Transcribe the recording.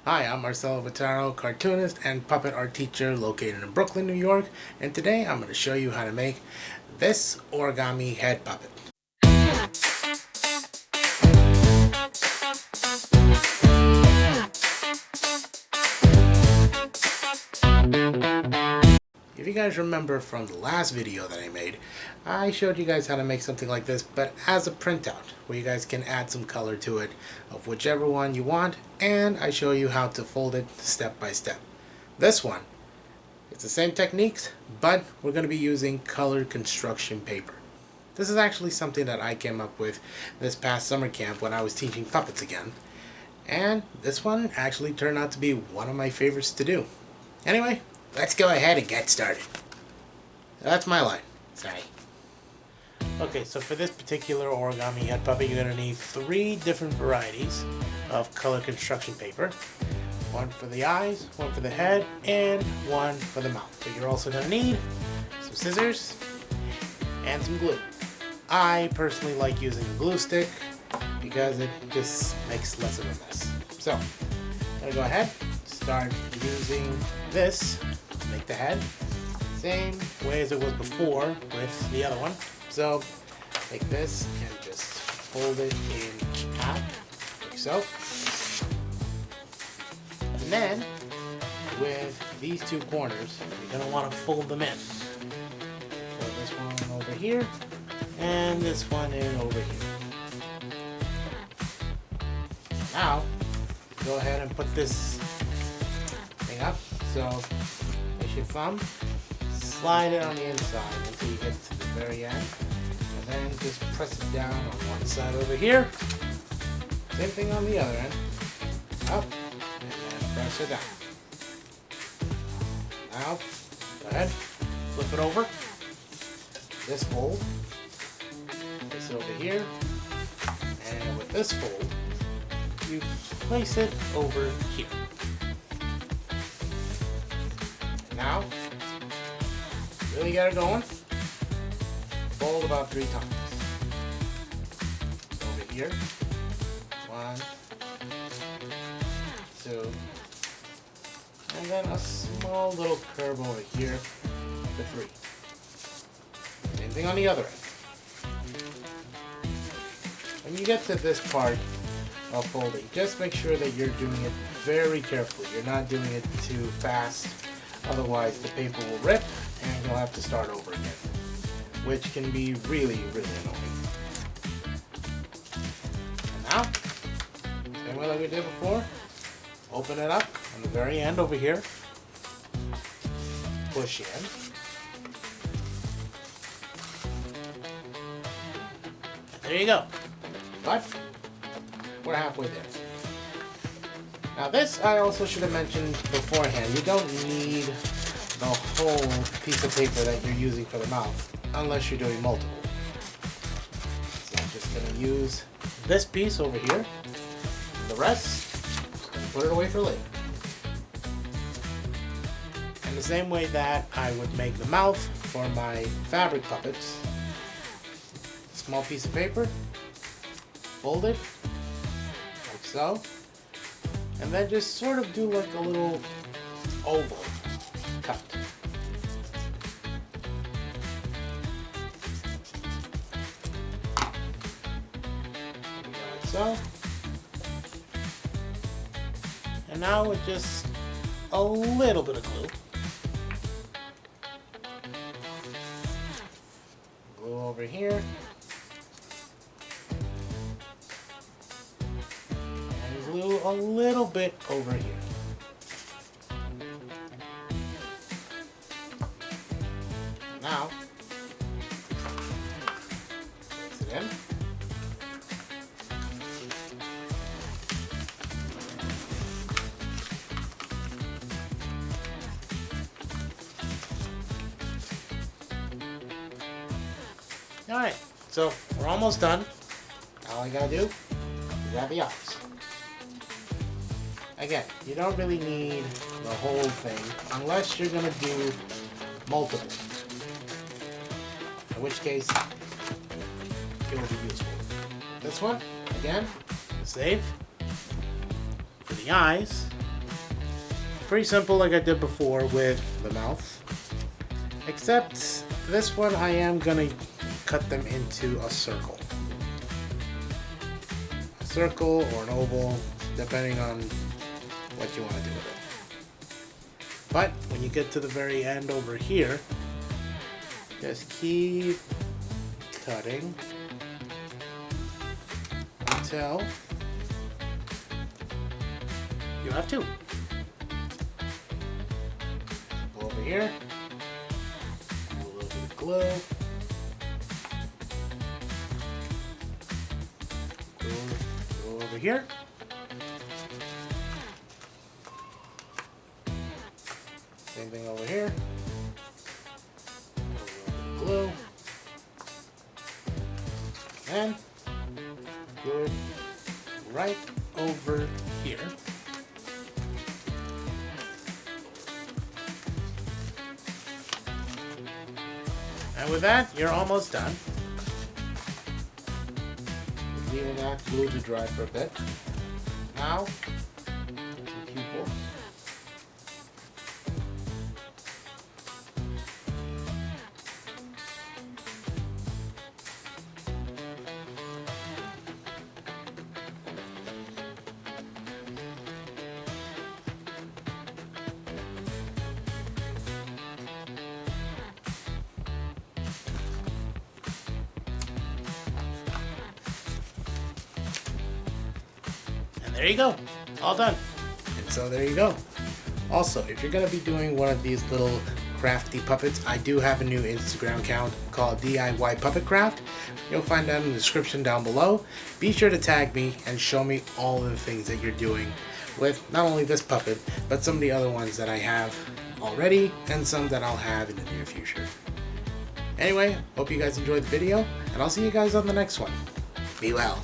Hi, I'm Marcelo Vitaro, cartoonist and puppet art teacher located in Brooklyn, New York, and today I'm going to show you how to make this origami head puppet. If you guys remember from the last video that I made, I showed you guys how to make something like this, but as a printout, where you guys can add some color to it of whichever one you want, and I show you how to fold it step by step. This one, it's the same techniques, but we're going to be using colored construction paper. This is actually something that I came up with this past summer camp when I was teaching puppets again, and this one actually turned out to be one of my favorites to do. Anyway, let's go ahead and get started. That's my line. Sorry. Okay, so for this particular origami head puppet, you're going to need 3 different varieties of color construction paper. One for the eyes, one for the head, and one for the mouth. But you're also going to need some scissors and some glue. I personally like using a glue stick because it just makes less of a mess. So, I'm going to go ahead, start using this to make the head. Same way as it was before with the other one. So, take this and just fold it in half, like so. And then, with these 2 corners, you're going to want to fold them in. Fold this one over here, and this one in over here. Now, go ahead and put this thing up. So, place your thumb, slide it on the inside until you get to the very end, and then just press it down on one side over here. Same thing on the other end. Up, and then press it down. Now, go ahead, flip it over. This fold, place it over here, and with this fold, you place it over here. Now, really get it going. Fold about 3 times. Over here. 1, 2, and then a small little curve over here for 3. Same thing on the other end. When you get to this part of folding, just make sure that you're doing it very carefully. You're not doing it too fast, otherwise the paper will rip and you'll have to start over again, which can be really, really annoying. And now, same way like we did before, open it up on the very end over here, push in, and there you go. But we're halfway there. Now this I also should have mentioned beforehand. You don't need the whole piece of paper that you're using for the mouth unless you're doing multiple. So I'm just going to use this piece over here. The rest, just going to put it away for later. And the same way that I would make the mouth for my fabric puppets, small piece of paper, fold it like so, and then just sort of do like a little oval cut. Like so. And now with just a little bit of glue. Glue over here. Glue a little bit over here. Now, place it in. Alright, so we're almost done. All I gotta do is add the eyes. Again, you don't really need the whole thing unless you're going to do multiple, in which case it will be useful. This one, again, save. For the eyes, Pretty simple like I did before with the mouth. Except this one I am gonna cut them into a circle. A circle or an oval, depending on what you want to do with it. But when you get to the very end over here, just keep cutting until you have two. Go over here, add a little bit of glue, go over here, same thing over here, a little glue, and good right over here. And with that, you're almost done. Leaving that glue to dry for a bit. Now, some pupils. There you go, all done. And so there you go. Also, if you're gonna be doing one of these little crafty puppets, I do have a new Instagram account called DIY Puppet Craft. You'll find that in the description down below. Be sure to tag me and show me all of the things that you're doing with not only this puppet, but some of the other ones that I have already and some that I'll have in the near future. Anyway, hope you guys enjoyed the video, and I'll see you guys on the next one. Be well.